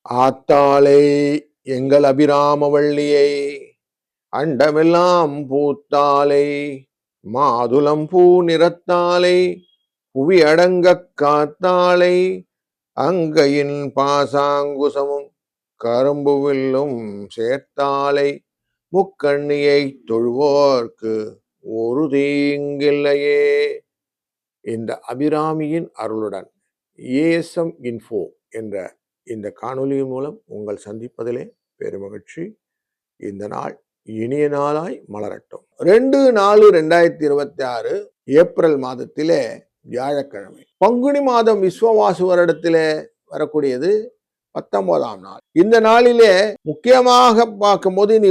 ஆத்தாளை எங்கள் அபிராமவள்ளியை அண்டமெல்லாம் பூத்தாலை மாதுளம் பூ நிறத்தாலை புவி அடங்கக் காத்தாலை அங்கையின் பாசாங்குசமும் கரும்புவில்லும் சேர்த்தாலை முக்கண்ணியை தொழுவோர்க்கு ஒரு தீங்கில்லையே. இந்த அபிராமியின் அருளுடன் ஏஎஸ்எம் இன்ஃபோ என்ற இந்த காணொலி மூலம் உங்கள் சந்திப்பதிலே பெருமகிழ்ச்சி. இந்த நாள் இனிய நாளாய் மலரட்டும். 2/4/2026 ஏப்ரல் மாதத்திலே வியாழக்கிழமை, பங்குனி மாதம் விஸ்வவாசு வருடத்திலே வரக்கூடியது 19ஆம் நாள். இந்த நாளிலே முக்கியமாக பார்க்கும்போது நீ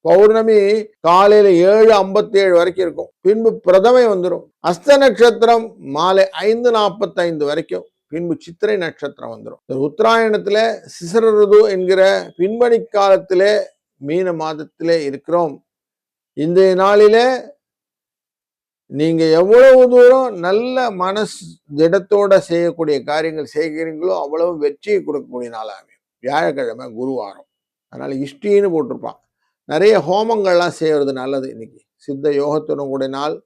பௌர்ணமி காலையில 7:57 வரைக்கும் இருக்கும். பின்பு பிரதமை வந்துடும். அஸ்த நட்சத்திரம் மாலை 5:45 வரைக்கும். பின்பு சித்திரை நட்சத்திரம் வந்துடும். உத்தராயணத்துல சிசர ருது என்கிற பின்பணி காலத்திலே மீன மாதத்திலே இருக்கிறோம். இந்த நாளிலே நீங்க எவ்வளவு தூரம் நல்ல மனசு திடத்தோட செய்யக்கூடிய காரியங்கள் செய்கிறீங்களோ அவ்வளவு வெற்றியை கொடுக்கக்கூடிய நாளாக. வியாழக்கிழமை குருவாரம், அதனால இஷ்டின்னு போட்டிருப்பான். நிறைய ஹோமங்கள்லாம் செய்யறது நல்லது. இன்னைக்கு சித்த யோகத்துடன் கூடிய நாள்.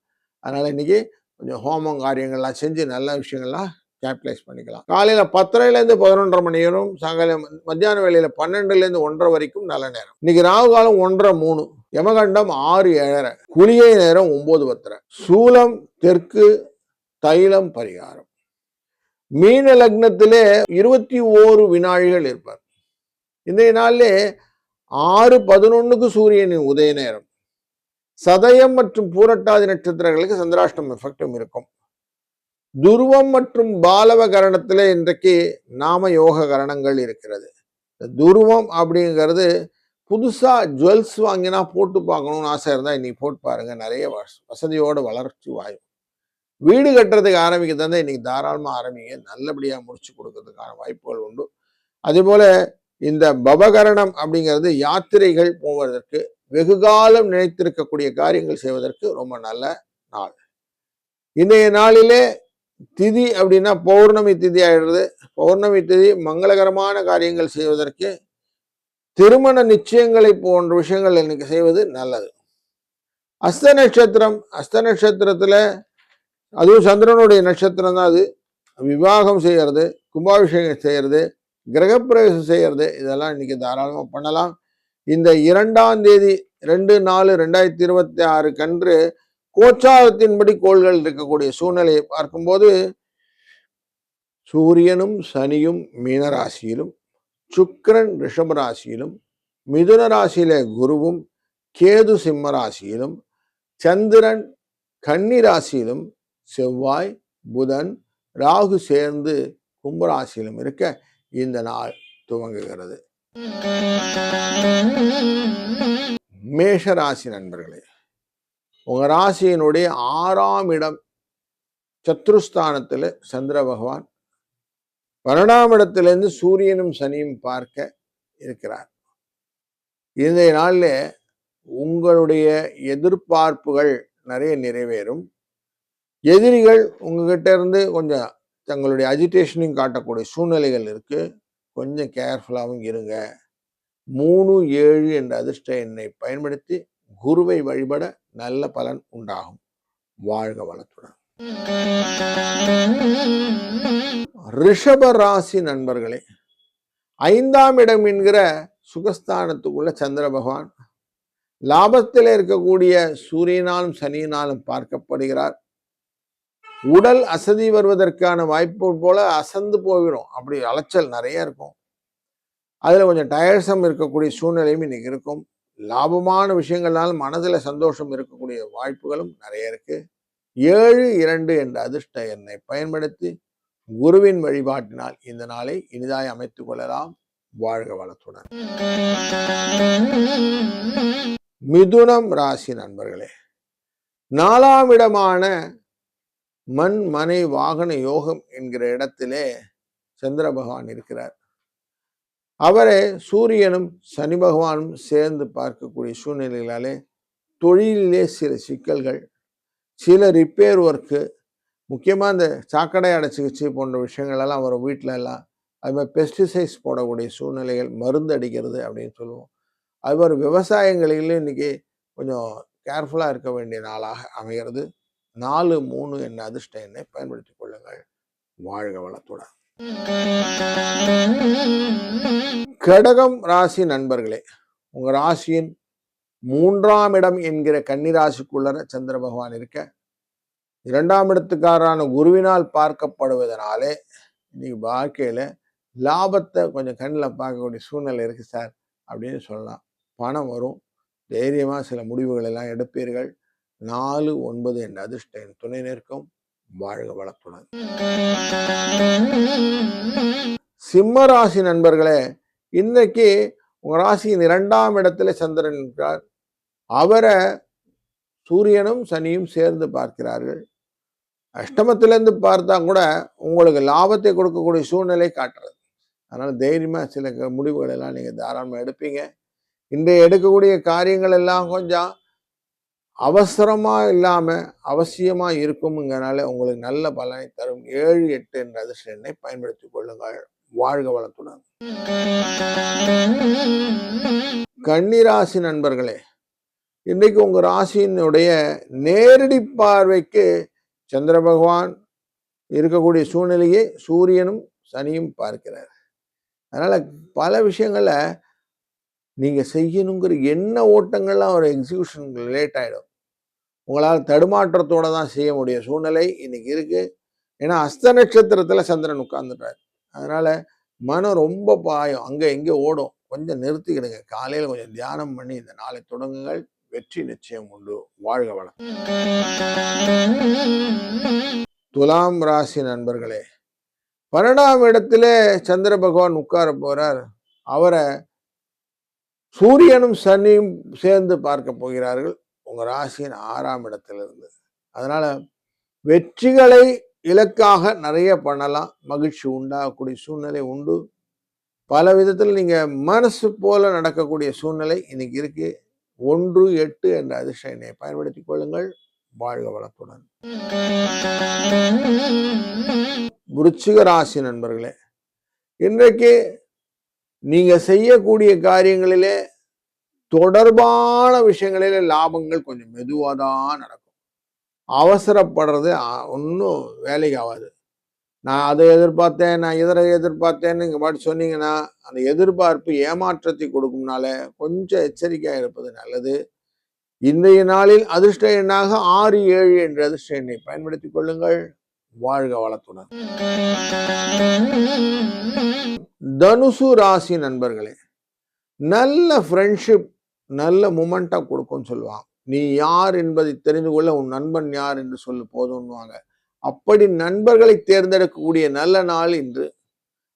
அதனால இன்னைக்கு கொஞ்சம் ஹோமம் காரியங்கள்லாம் செஞ்சு நல்ல விஷயங்கள்லாம் கேபிட்டலைஸ் பண்ணிக்கலாம். காலையில 10:30 11:30 மணி நேரம், சாயங்காலம் மத்தியான வேலையில 12 1:30 வரைக்கும் நல்ல நேரம். இன்னைக்கு ராகு காலம் 1:30 யமகண்டம் 6:7, குளிகை நேரம் 9:10, சூலம் தெற்கு, தைலம் பரிகாரம். மீன லக்னத்திலே 21 வினாழிகள் இருப்பார். இன்றைய நாளிலே 6:11 சூரியனின் உதய நேரம். சதயம் மற்றும் பூரட்டாதி நட்சத்திரங்களுக்கு சந்திராஷ்டம் எஃபெக்டும் இருக்கும். துருவம் மற்றும் பாலவ கரணத்துல இன்றைக்கு நாம யோக கரணங்கள் இருக்கிறது. துருவம் அப்படிங்கிறது புதுசா ஜுவல்ஸ் வாங்கினா போட்டு பார்க்கணும்னு ஆசை இருந்தா இன்னைக்கு போட்டு பாருங்க. நிறைய வசதியோட வளர்ச்சி வாயும். வீடு கட்டுறதுக்கு ஆரம்பிக்கிறதா இன்னைக்கு தாராளமா ஆரம்பிங்க. நல்லபடியா முடிச்சு கொடுக்கறதுக்கான வாய்ப்புகள் உண்டு. அதே போல இந்த பவகரணம் அப்படிங்கிறது யாத்திரைகள் போவதற்கு, வெகுகாலம் நினைத்திருக்கக்கூடிய காரியங்கள் செய்வதற்கு ரொம்ப நல்ல நாள். இன்றைய நாளிலே திதி அப்படின்னா பௌர்ணமி திதி ஆயிடுறது. பௌர்ணமி திதி மங்களகரமான காரியங்கள் செய்வதற்கு, திருமண நிச்சயங்களை போன்ற விஷயங்கள் இன்னைக்கு செய்வது நல்லது. அஸ்த நட்சத்திரத்துல அதுவும் சந்திரனுடைய நட்சத்திரம் தான். அது விவாகம் செய்யறது, கும்பாபிஷேகம் செய்யறது, கிரகப்பிரவேசம் செய்யறது, இதெல்லாம் இன்னைக்கு தாராளமா பண்ணலாம். இந்த 2ஆம் தேதி 2/4/2026 கன்று கோச்சாரத்தின்படி கோள்கள் இருக்கக்கூடிய சூழ்நிலையை பார்க்கும்போது சூரியனும் சனியும் மீனராசியிலும், சுக்கிரன் ரிஷபராசியிலும், மிதுன ராசியில குருவும் கேது சிம்ம ராசியிலும், சந்திரன் கன்னி ராசியிலும், செவ்வாய் புதன் ராகு சேர்ந்து கும்பராசியிலும் இருக்க இந்த நாள் துவங்குகிறது. மேஷராசி நண்பர்களே, உங்க ராசியினுடைய 6ஆம் இடம் சத்ருஸ்தானத்துல சந்திர பகவான், 12ஆம் இடத்திலிருந்து சூரியனும் சனியும் பார்க்க இருக்கிறார். இந்த நாளில் உங்களுடைய எதிர்பார்ப்புகள் நிறைய நிறைவேறும். எதிரிகள் உங்ககிட்ட இருந்து கொஞ்சம் தங்களுடைய அஜிடேஷனையும் காட்டக்கூடிய சூழ்நிலைகள் இருக்கு. கொஞ்சம் கேர்ஃபுல்லாகவும் இருங்க. 3-7 என்ற அதிர்ஷ்ட எண்ணை பயன்படுத்தி குருவை வழிபட நல்ல பலன் உண்டாகும். வாழ்க வளத்துடன். ரிஷப ராசி நண்பர்களே, 5ஆம் இடம் என்கிற சுகஸ்தானத்துக்குள்ள சந்திர பகவான் லாபத்தில் இருக்கக்கூடிய சூரியனாலும் சனியினாலும் பார்க்கப்படுகிறார். உடல் அசதி வருவதற்கான வாய்ப்பு போல அசந்து போயிடும். அப்படி அலைச்சல் நிறைய இருக்கும். அதுல கொஞ்சம் டயர்சம் இருக்கக்கூடிய சூழ்நிலையும் இன்னைக்கு இருக்கும். லாபமான விஷயங்கள்னால மனதுல சந்தோஷம் இருக்கக்கூடிய வாய்ப்புகளும் நிறைய இருக்கு. 7-2 என்ற அதிர்ஷ்ட எண்ணை பயன்படுத்தி குருவின் வழிபாட்டினால் இந்த நாளை இனிதாய் அமைத்துக் கொள்ளலாம். வாழ்க வளத்துடன். மிதுனம் ராசி நண்பர்களே, 4ஆம் இடமான மண் மனை வாகன யோகம் என்கிற இடத்திலே சந்திர பகவான் இருக்கிறார். அவரை சூரியனும் சனி பகவானும் சேர்ந்து பார்க்கக்கூடிய சூழ்நிலைகளாலே தொழிலிலே சில சிக்கல்கள், சில ரிப்பேர் ஒர்க்கு, முக்கியமாக இந்த சாக்கடை அடை சிகிச்சை போன்ற விஷயங்கள் எல்லாம் வரும். வீட்டில எல்லாம் அது மாதிரி பெஸ்டிசைட்ஸ் போடக்கூடிய சூழ்நிலைகள், மருந்து அடிக்கிறது அப்படின்னு சொல்லுவோம். அது மாதிரி விவசாயங்களிலும் இன்னைக்கு கொஞ்சம் கேர்ஃபுல்லாக இருக்க வேண்டிய நாளாக அமைகிறது. 4-3 என்ற அதிர்ஷ்ட எண்ணை பயன்படுத்திக் கொள்ளுங்கள். வாழ்க வளத்துடன். கடகம் ராசி நண்பர்களே, உங்க ராசியின் 3ஆம் இடம் என்கிற கன்னி ராசிக்குள்ள சந்திர பகவான் இருக்க, 2ஆம் இடத்துக்காரரான குருவினால் பார்க்கப்படுவதனாலே இன்னைக்கு வாழ்க்கையில லாபத்தை கொஞ்சம் கண்ணில் பார்க்கக்கூடிய சூழ்நிலை இருக்கு சார் அப்படின்னு சொல்லலாம். பணம் வரும், தைரியமா சில முடிவுகள் எல்லாம் எடுப்பீர்கள். 4-9 என்ற அதிர்ஷ்ட எண் துணை நிற்கும். வாழ்க வளத்துடன். சிம்ம ராசி நண்பர்களே, இன்னைக்கு உங்க ராசியின் 2ஆம் இடத்துல சந்திரன் இருக்கிறார். அவரை சூரியனும் சனியும் சேர்ந்து பார்க்கிறார்கள். அஷ்டமத்திலிருந்து பார்த்தா கூட உங்களுக்கு லாபத்தை கொடுக்கக்கூடிய சூழ்நிலை காட்டுறது. அதனால தைரியமா சில முடிவுகள் எல்லாம் நீங்க தாராளமா எடுப்பீங்க. இன்றைய எடுக்கக்கூடிய காரியங்கள் எல்லாம் கொஞ்சம் அவசரமா இல்லாம அவசியமா இருக்கும்ங்கிறனால உங்களுக்கு நல்ல பலனை தரும். 7-8 என்ற அதிர்ஷ்ட எண்ணை பயன்படுத்திக் கொள்ளுங்கள். வாழ்க வளத்துடன். கன்னிராசி நண்பர்களே, இன்னைக்கு உங்க ராசியினுடைய நேரடி பார்வைக்கு சந்திர பகவான் இருக்கக்கூடிய சூழ்நிலையை சூரியனும் சனியும் பார்க்கிறார். அதனால பல விஷயங்கள நீங்க செய்யணுங்கிற எண்ண ஓட்டங்கள்லாம் ஒரு எக்ஸிகியூஷன் லேட் ஆயிடும். உங்களால் தடுமாற்றத்தோட தான் செய்ய முடிய சூழ்நிலை இன்னைக்கு இருக்கு. ஏன்னா அஸ்த நட்சத்திரத்துல சந்திரன் உட்கார்ந்துட்டார். அதனால மனம் ரொம்ப பாயம், அங்க எங்க ஓடும். கொஞ்சம் நிறுத்திக்கிடுங்க. காலையில கொஞ்சம் தியானம் பண்ணி இந்த நாளை தொடங்குங்கள். வெற்றி நிச்சயம் உண்டு. வாழ்க வளம். துலாம் ராசி நண்பர்களே, 12ஆம் இடத்துல சந்திர பகவான் உட்கார போறார். அவரை சூரியனும் சனியும் சேர்ந்து பார்க்க போகிறார்கள் உங்க ராசியின் 6ஆம் இடத்திலிருந்து. அதனால வெற்றிகளை இலக்காக நிறைய பண்ணலாம். மகிழ்ச்சி உண்டாகக்கூடிய சூழ்நிலை உண்டு. பல விதத்தில் நீங்க மனசு போல நடக்கக்கூடிய சூழ்நிலை இன்னைக்கு இருக்கு. 1-8 என்ற அதிர்ஷ்ட எண்ணை பயன்படுத்திக் கொள்ளுங்கள். வாழ்க வளத்துடன். விருச்சிக ராசி நண்பர்களே, இன்றைக்கு நீங்க செய்யக்கூடிய காரியங்களிலே தொடர்பான விஷயங்களிலே லாபங்கள் கொஞ்சம் மெதுவாதான் நடக்கும். அவசரப்படுறது ஒன்றும் வேலைக்கு ஆகாது. நான் அதை எதிர்பார்த்தேன், நான் இதரை எதிர்பார்த்தேன்னு நீங்க பாட்டு சொன்னீங்கன்னா அந்த எதிர்பார்ப்பு ஏமாற்றத்தை கொடுக்கும்னால கொஞ்சம் எச்சரிக்கையா இருப்பது நல்லது. இன்றைய நாளில் அதிர்ஷ்ட எண்ணாக 6-7 என்ற அதிர்ஷ்ட எண்ணை பயன்படுத்திக் கொள்ளுங்கள். வாழ்க வளத்துடன். தனுசு ராசி நண்பர்களே, நல்ல ஃப்ரெண்ட்ஷிப் நல்ல மூமெண்டா கொடுக்கும்னு சொல்லுவாங்க. நீ யார் என்பதை தெரிந்து கொள்ள உன் நண்பன் யார் என்று சொல்லு போதும்னுவாங்க. அப்படி நண்பர்களை தேர்ந்தெடுக்கக்கூடிய நல்ல நாள் இன்று.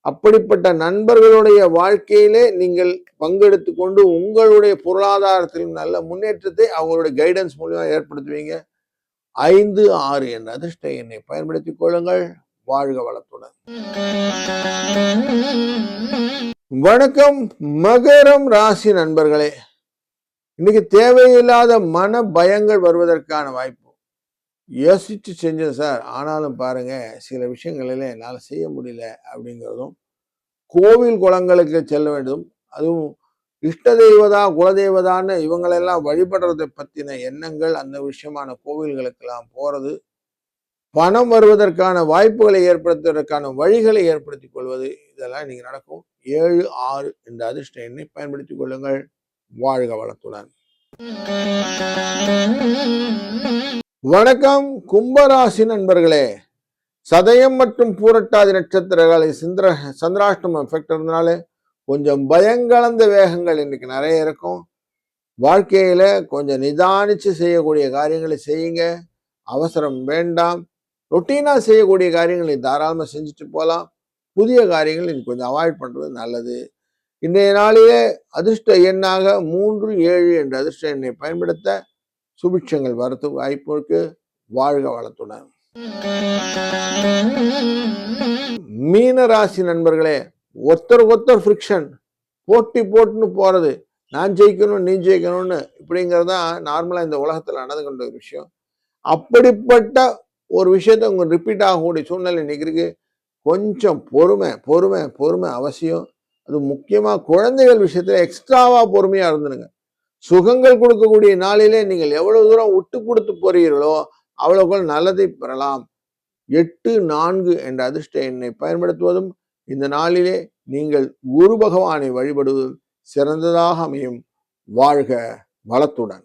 அப்படிப்பட்ட நண்பர்களுடைய வாழ்க்கையிலே நீங்கள் பங்கெடுத்து கொண்டு உங்களுடைய பொருளாதாரத்திலும் நல்ல முன்னேற்றத்தை அவங்களுடைய கைடன்ஸ் மூலமா ஏற்படுத்துவீங்க. 5-6 என்ற அதிர்ஷ்ட எண்ணை பயன்படுத்திக் கொள்ளுங்கள். வாழ்க வளத்துடன். வணக்கம் மகரம் ராசி நண்பர்களே, இன்னைக்கு தேவையில்லாத மன பயங்கள் வருவதற்கான வாய்ப்பு. யோசிச்சு செஞ்சேன் சார், ஆனாலும் பாருங்க சில விஷயங்களில என்னால் செய்ய முடியல அப்படிங்கிறதும், கோவில் குளங்களுக்கு செல்ல வேண்டும், அதுவும் இஷ்ட தெய்வதா குலதெய்வதான்னு இவங்களெல்லாம் வழிபடுறதை பற்றின எண்ணங்கள், அந்த விஷயமான கோவில்களுக்கெல்லாம் போறது, பணம் வருவதற்கான வாய்ப்புகளை ஏற்படுத்துவதற்கான வழிகளை ஏற்படுத்திக் கொள்வது, இதெல்லாம் இன்னைக்கு நடக்கும். 7-6 என்ற அதிர்ஷ்ட எண்ணை பயன்படுத்திக் கொள்ளுங்கள். வாழ்க வளத்துடன். வணக்கம் கும்பராசி நண்பர்களே, சதயம் மற்றும் பூரட்டாதி நட்சத்திரங்களை சந்திராஷ்டமம் எஃபெக்ட் இருந்தனால கொஞ்சம் பயங்கலந்த வேகங்கள் இன்னைக்கு நிறைய இருக்கும். வாழ்க்கையில கொஞ்சம் நிதானிச்சு செய்யக்கூடிய காரியங்களை செய்யுங்க. அவசரம் வேண்டாம். ரொட்டீனா செய்யக்கூடிய காரியங்களை தாராளமா செஞ்சுட்டு போகலாம். புதிய காரியங்கள் இன்னைக்கு கொஞ்சம் அவாய்ட் பண்றது நல்லது. இன்றைய நாளிலே அதிர்ஷ்ட எண்ணாக 3-7 என்ற அதிர்ஷ்ட எண்ணை பயன்படுத்த சுபிட்சங்கள் வரத்துக்கு வாய்ப்பு இருக்கு. வாழ்க வளத்துடன். மீன ராசி நண்பர்களே, ஒருத்தர் ஃப்ரிக்ஷன், போட்டுன்னு போறது, நான் ஜெயிக்கணும் நீ ஜெயிக்கணும்னு, இப்படிங்கிறதான் நார்மலா இந்த உலகத்துல நடந்து கொண்ட ஒரு விஷயம். அப்படிப்பட்ட ஒரு விஷயத்த உங்க ரிப்பீட் ஆகக்கூடிய சூழ்நிலை இன்னைக்கு இருக்கு. கொஞ்சம் பொறுமை பொறுமை பொறுமை அவசியம். அது முக்கியமா குழந்தைகள் விஷயத்துல எக்ஸ்ட்ராவா பொறுமையா இருந்துருங்க. சுகங்கள் கொடுக்கக்கூடிய நாளிலே நீங்கள் எவ்வளவு தூரம் விட்டு கொடுத்து போறீர்களோ அவ்வளவுக்கு நல்லதை பெறலாம். 84 என்ற அதிர்ஷ்ட எண்ணை பயன்படுத்துவதும் இந்த நாளிலே நீங்கள் குரு பகவானை வழிபடுவதும் சிறந்ததாக அமையும். வாழ்க வளத்துடன்.